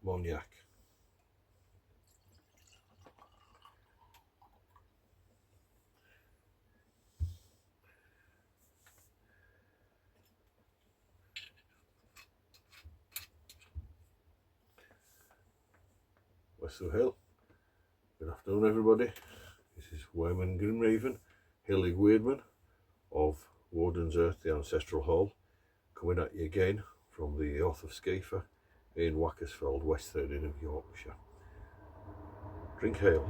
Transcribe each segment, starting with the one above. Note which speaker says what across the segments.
Speaker 1: Hill. Good afternoon, everybody. This is ᚗᚪᚋᚪᚋᚏ Grimraven, Hillig Weirdman of Woden's Earth, the Ancestral Hall, coming at you again from the North of ᚗᚩᚾᚪᚋᚶ in Wackersfeld, West Thirling of Yorkshire. Drink hail.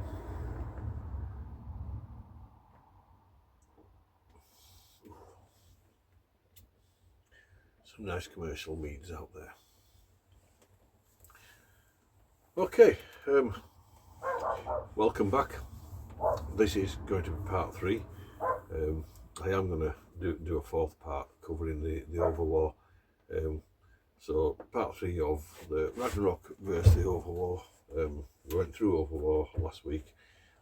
Speaker 1: Some nice commercial meads out there. Okay, welcome back. This is going to be part 3. I am going to do a 4th part covering the Overwar. So part 3 of the Ragnarok versus the Overwar. We went through Overwar last week,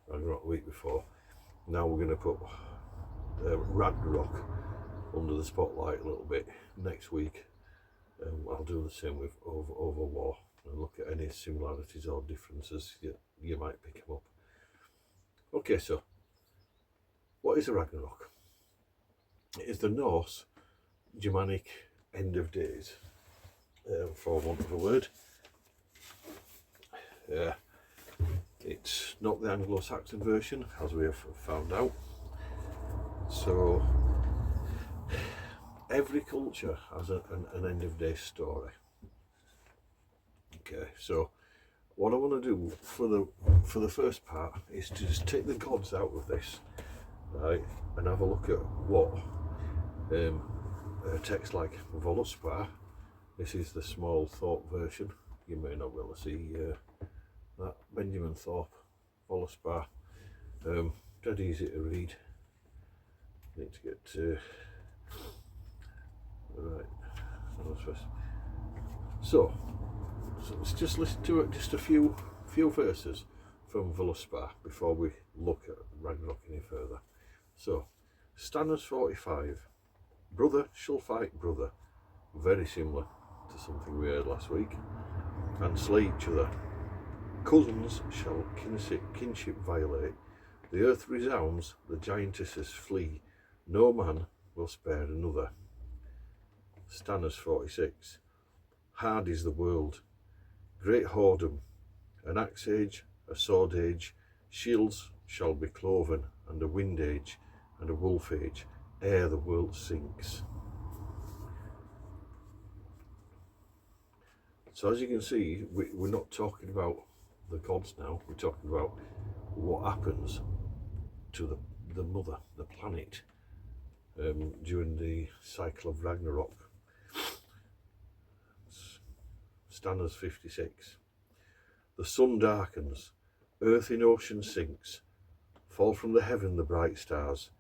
Speaker 1: Ragnarok the week before. Now we're going to put Ragnarok under the spotlight a little bit next week. I'll do the same with Overwar and look at any similarities or differences you might pick them up. Okay, so what is a Ragnarok? It is the Norse Germanic end of days, for want of a word. It's not the Anglo-Saxon version, as we have found out. So every culture has an end of day story. Okay, so what I want to do for the first part is to just take the gods out of this, right, and have a look at what a text like Völuspá. This is the small Thorpe version. You may not be able to see that. Benjamin Thorpe, Völuspá. Dead easy to read. Need to get to right. So let's just listen to it, just a few verses from Völuspá before we look at Ragnarok any further. So, Stanners 45. Brother shall fight brother. Very similar to something we heard last week. And slay each other. Cousins shall kinship violate. The earth resounds, the giantesses flee. No man will spare another. Stanners 46. Hard is the world. Great whoredom, an axe age, a sword age, shields shall be cloven, and a wind age, and a wolf age, ere the world sinks. So as you can see, we're not talking about the gods now, we're talking about what happens to the mother, the planet, during the cycle of Ragnarok. Stanners 56. The sun darkens, earth in ocean sinks, fall from the heaven the bright stars,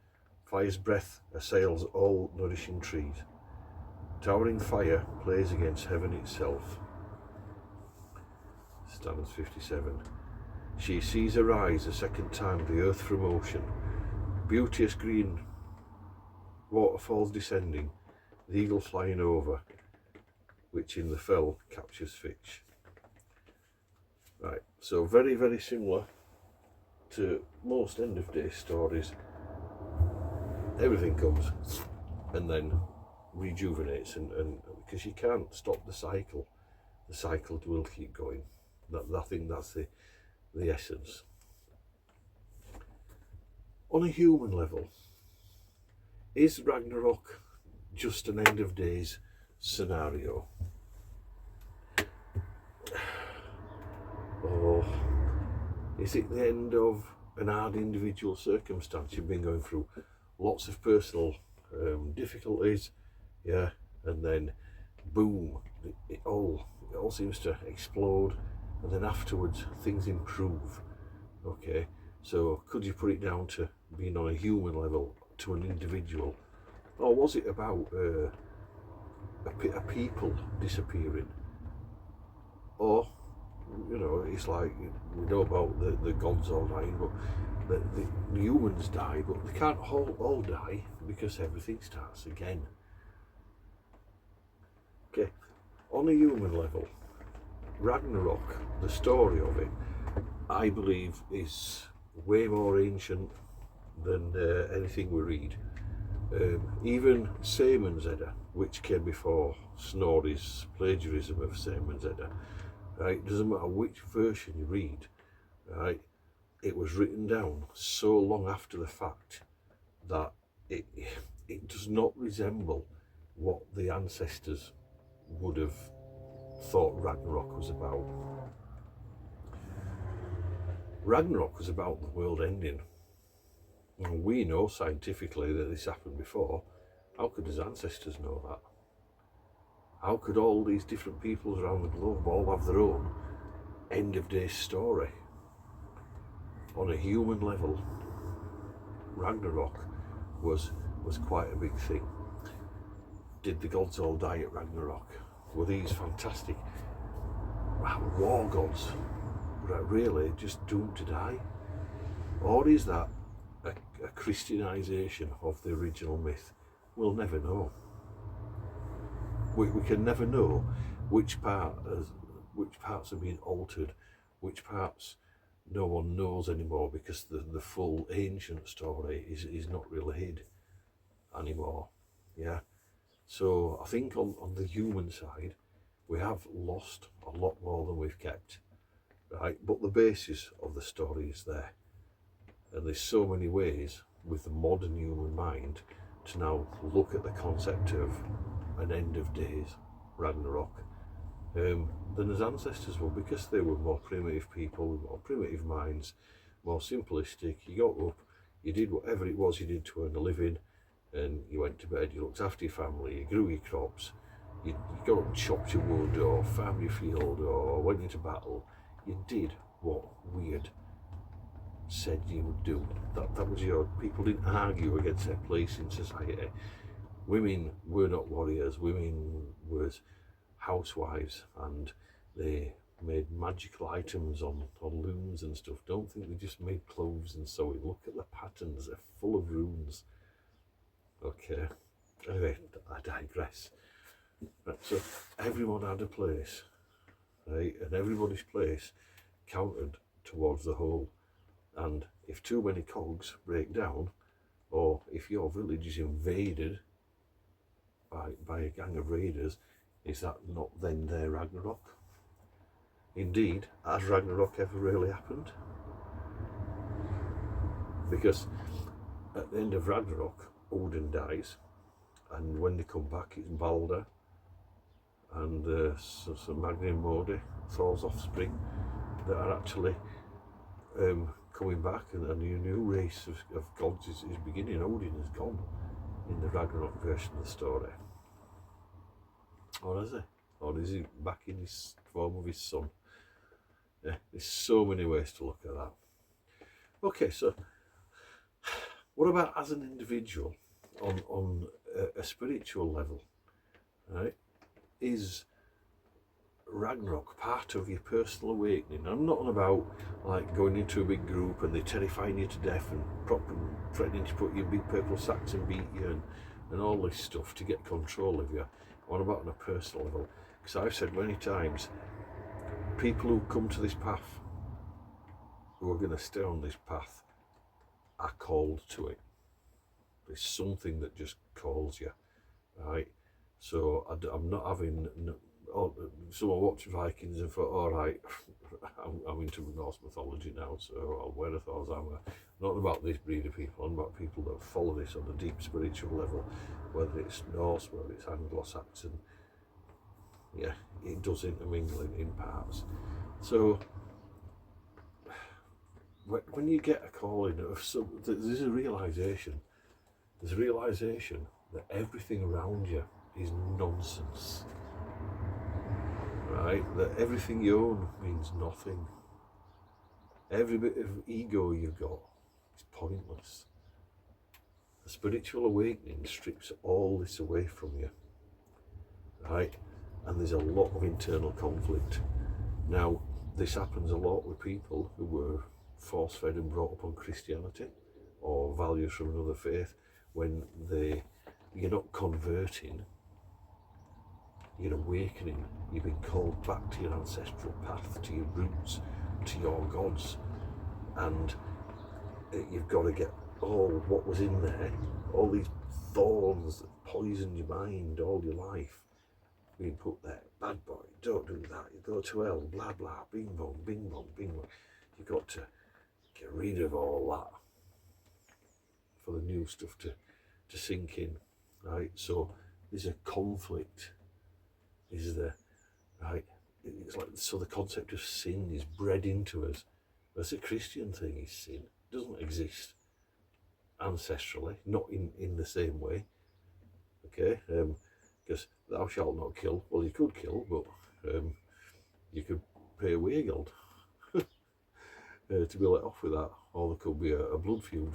Speaker 1: fire's breath assails all nourishing trees, towering fire plays against heaven itself. Stanners 57. She sees arise a second time the earth from ocean, beauteous green waterfalls descending, the eagle flying over, which in the fell captures fish. Right, so very, very similar to most end of day stories. Everything comes and then rejuvenates, and because you can't stop the cycle will keep going. I think that's the essence. On a human level, is Ragnarok just an end of days scenario? Or is it the end of an hard individual circumstance? You've been going through lots of personal difficulties, yeah, and then boom, it all seems to explode, and then afterwards things improve. Okay, so could you put it down to being on a human level, to an individual, or was it about a people disappearing? Or, you know, it's like we know about the gods all dying, but the humans die, but they can't all die, because everything starts again. Okay, on a human level, Ragnarok, the story of it, I believe is way more ancient than anything we read. Even *ᛗᚾᚪᚋᚶ Edda, which came before Snorri's plagiarism of *ᛗᚾᚪᚋᚶ Edda, right? Doesn't matter which version you read, right? It was written down so long after the fact that it does not resemble what the ancestors would have thought Ragnarok was about. Ragnarok was about the world ending. And we know scientifically that this happened before. How could his ancestors know that? How could all these different peoples around the globe all have their own end of day story? On a human level, Ragnarok was quite a big thing. Did the gods all die at Ragnarok? Were these fantastic war gods really just doomed to die? Or is that a Christianization of the original myth? We'll never know. We can never know which parts are being altered, which parts no one knows anymore, because the full ancient story is not relayed anymore. Yeah. So I think on the human side, we have lost a lot more than we've kept, right? But the basis of the story is there. And there's so many ways with the modern human mind to now look at the concept of an end of days, Ragnarok, than his ancestors were, because they were more primitive people, with more primitive minds, more simplistic. You got up, you did whatever it was you did to earn a living, and you went to bed, you looked after your family, you grew your crops, you got up and chopped your wood, or farmed your field, or went into battle. You did what weird said you would do. That was your... People didn't argue against their place in society. Women were not warriors. Women were housewives, and they made magical items on looms and stuff. Don't think they just made clothes and sewing. Look at the patterns, they're full of runes. Okay, anyway, I digress. Right, so everyone had a place, right? And everybody's place counted towards the whole. And if too many cogs break down, or if your village is invaded by a gang of raiders, is that not then their Ragnarok? Indeed, has Ragnarok ever really happened? Because at the end of Ragnarok, Odin dies, and when they come back, it's Balder and Magni and Modi, Thor's offspring, that are actually coming back, and a new race of gods is beginning. Odin is gone in the Ragnarok version of the story. Or is he? Or is he back in his form of his son? Yeah, there's so many ways to look at that. Okay, so what about as an individual on a spiritual level, right? Is Ragnarok part of your personal awakening? I'm not on about like going into a big group and they're terrifying you to death and threatening to put you in big purple sacks and beat you and all this stuff to get control of you. I'm on about on a personal level, because I've said many times, people who come to this path, who are going to stay on this path, are called to it. There's something that just calls you, right? So I'm not having... someone watched Vikings and thought, all right, I'm into Norse mythology now, so I'll wear a Thor's armour. Not about this breed of people. I'm about people that follow this on a deep spiritual level, whether it's Norse, whether it's Anglo-Saxon. Yeah, it does intermingle in parts. So when you get a calling of some, there's a realisation. There's a realisation that everything around you is nonsense. Right? That everything you own means nothing. Every bit of ego you've got is pointless. A spiritual awakening strips all this away from you. Right? And there's a lot of internal conflict. Now, this happens a lot with people who were force-fed and brought up on Christianity or values from another faith. When you're not converting, you're awakening, you've been called back to your ancestral path, to your roots, to your gods, and you've got to get all what was in there, all these thorns that poisoned your mind all your life, being put there. Bad boy, don't do that, you go to hell, blah blah, bing bong, bing bong, bing bong. You've got to get rid of all that for the new stuff to sink in, right? So there's a conflict, is there, right? It's like, so the concept of sin is bred into us. That's a Christian thing, is sin. It doesn't exist ancestrally, not in the same way, okay? Because thou shalt not kill. Well, you could kill, but you could pay a wage to be let off with that, or there could be a blood feud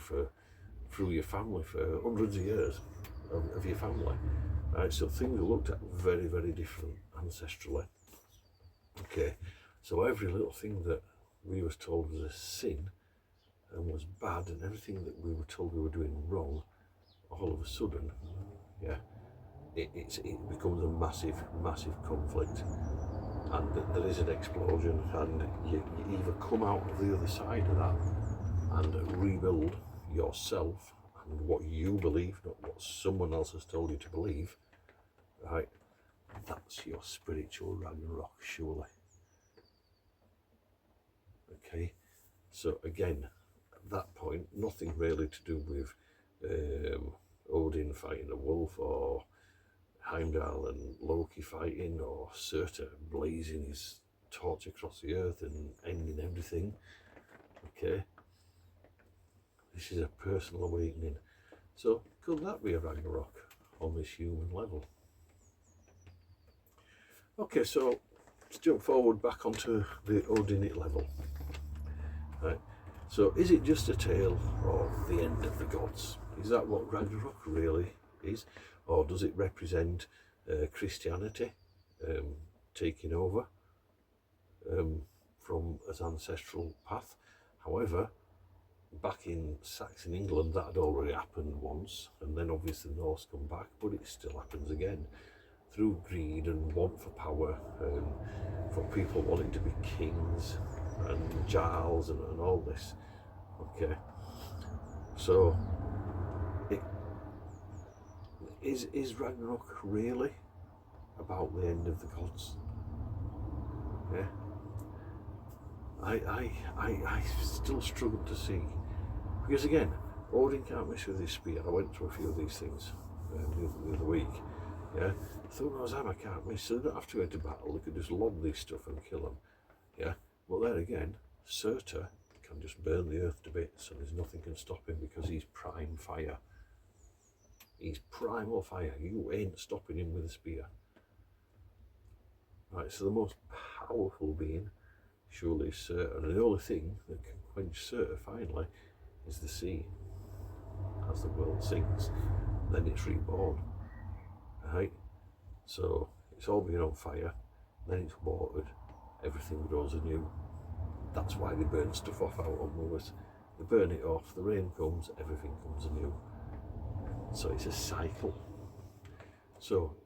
Speaker 1: through your family for hundreds of years of your family, right? So things are looked at very, very different ancestrally, okay? So every little thing that we was told was a sin and was bad, and everything that we were told we were doing wrong, all of a sudden, yeah, it becomes a massive, massive conflict, and there is an explosion, and you either come out of the other side of that and rebuild yourself and what you believe, not what someone else has told you to believe, right? That's your spiritual Ragnarok, surely. Okay, so again, at that point, nothing really to do with Odin fighting a wolf, or Heimdall and Loki fighting, or Surtur blazing his torch across the earth and ending everything, okay? This is a personal awakening. So could that be a Ragnarok on this human level? Okay, so let's jump forward back onto the Odinic level. Right. So is it just a tale of the end of the gods? Is that what Ragnarok really is? Or does it represent Christianity taking over from its ancestral path? However, back in Saxon England, that had already happened once, and then obviously the Norse come back, but it still happens again through greed and want for power, for people wanting to be kings and jarls and all this, okay? So is Ragnarok really about the end of the gods? Yeah, I still struggle to see, because again, Odin can't mess with his spear. I went through a few of these things the other week. Yeah, Thor's hammer can't miss, so they don't have to go into battle. They could just lob this stuff and kill them. Yeah, well there again, Surtur can just burn the earth to bits, and there's nothing can stop him because he's prime fire. He's primal fire. You ain't stopping him with a spear. Right, so the most powerful being surely is Surtur, and the only thing that can quench Surtur finally is the sea. As the world sinks, then it's reborn. Right? So it's all been on fire, then it's watered, everything grows anew. That's why they burn stuff off out on moors. They burn it off, the rain comes, everything comes anew. So it's a cycle. So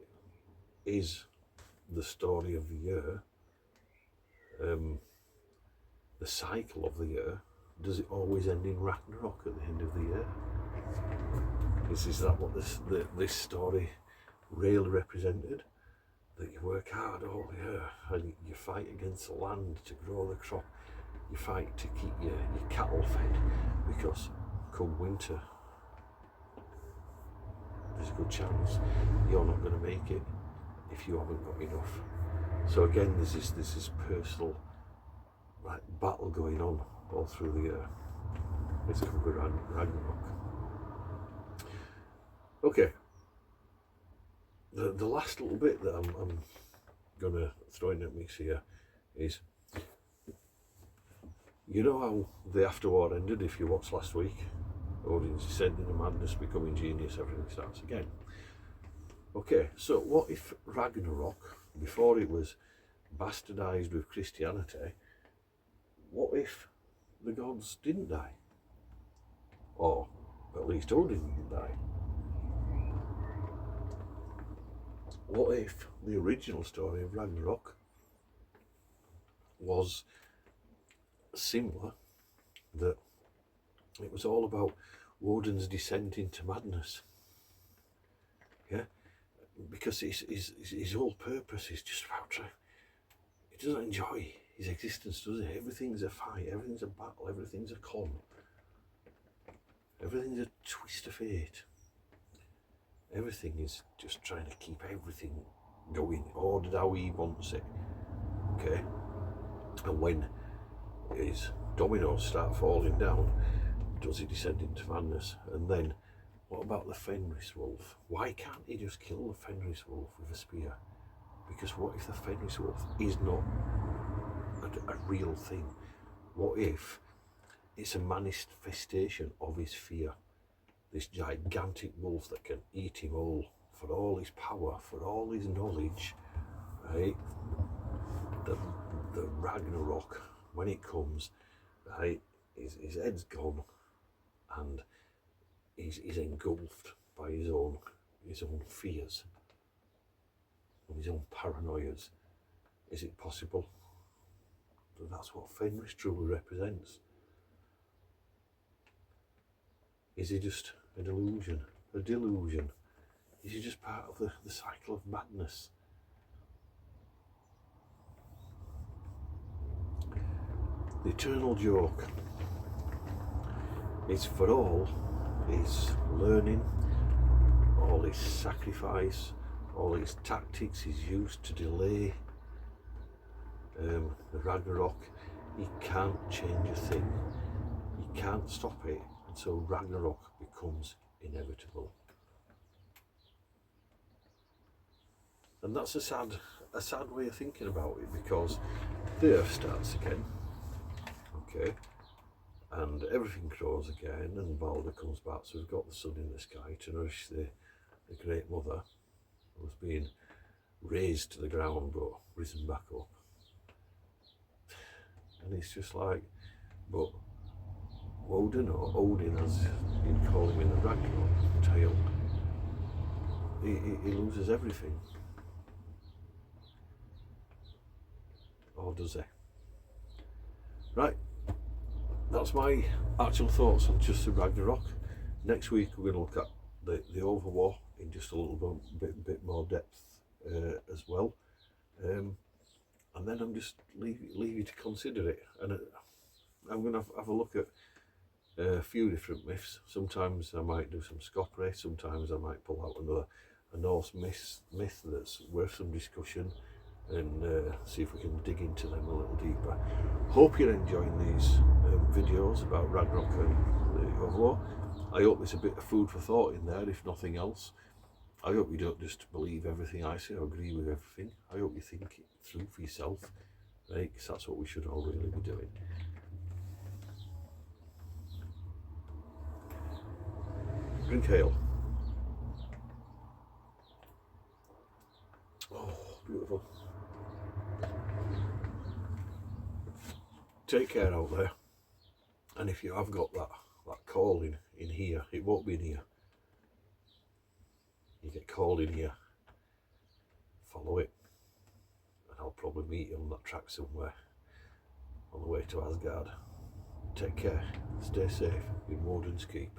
Speaker 1: is the story of the year, the cycle of the year, does it always end in Ragnarok at the end of the year? Is that what this story really represented? That you work hard all year and you fight against the land to grow the crop, you fight to keep your cattle fed, because come winter there's a good chance you're not going to make it if you haven't got enough. So again, there's this personal battle going on all through the year. It's called Ragnarok. Okay, the last little bit that I'm going to throw in at mix here is, you know how the after war ended if you watched last week? Odin's descending to madness, becoming genius, everything starts again. Okay, so what if Ragnarok, before it was bastardized with Christianity, what if the gods didn't die? Or at least Odin didn't die? what if the original story of Ragnarok was similar, that it was all about Woden's descent into madness? Yeah, because his whole purpose is just about trying. He doesn't enjoy his existence, does he? Everything's a fight, everything's a battle, everything's a con, everything's a twist of fate. Everything is just trying to keep everything going, ordered how he wants it. Okay? And when his dominoes start falling down, does he descend into madness? And then, what about the Fenris wolf? Why can't he just kill the Fenris wolf with a spear? Because what if the Fenris wolf is not a real thing? What if it's a manifestation of his fear? This gigantic wolf that can eat him whole for all his power, for all his knowledge, right? The Ragnarok, when it comes, right, his head's gone and he's engulfed by his own fears and his own paranoias. Is it possible that that's what Fenris truly represents? Is he just a delusion? A delusion? Is he just part of the cycle of madness? The eternal joke is for all his learning, all his sacrifice, all his tactics he's used to delay the Ragnarok. He can't change a thing. He can't stop it. And so Ragnarok becomes inevitable. And that's a sad way of thinking about it, because the Earth starts again, okay, and everything grows again, and Balder comes back, so we've got the sun in the sky to nourish the Great Mother, who's been raised to the ground but risen back up. And it's just like, but Woden, or Odin as you call him in the Ragnarok tale, he loses everything. Or does he? Right, that's my actual thoughts on just the Ragnarok. Next week we're going to look at the Overwar in just a little bit more depth as well. And then I'm just leave you to consider it. And I'm going to have a look at a few different myths. Sometimes I might do some Scopre, sometimes I might pull out a Norse myth that's worth some discussion, and see if we can dig into them a little deeper. Hope you're enjoying these videos about Ragnarok and the Overwar. I hope there's a bit of food for thought in there, if nothing else. I hope you don't just believe everything I say or agree with everything. I hope you think it through for yourself, right? Because that's what we should all really be doing. Drink ale. Oh, beautiful. Take care out there. And if you have got that calling in here, it won't be in here. You get called in here, follow it, and I'll probably meet you on that track somewhere on the way to Asgard. Take care, stay safe in Woden's Keep.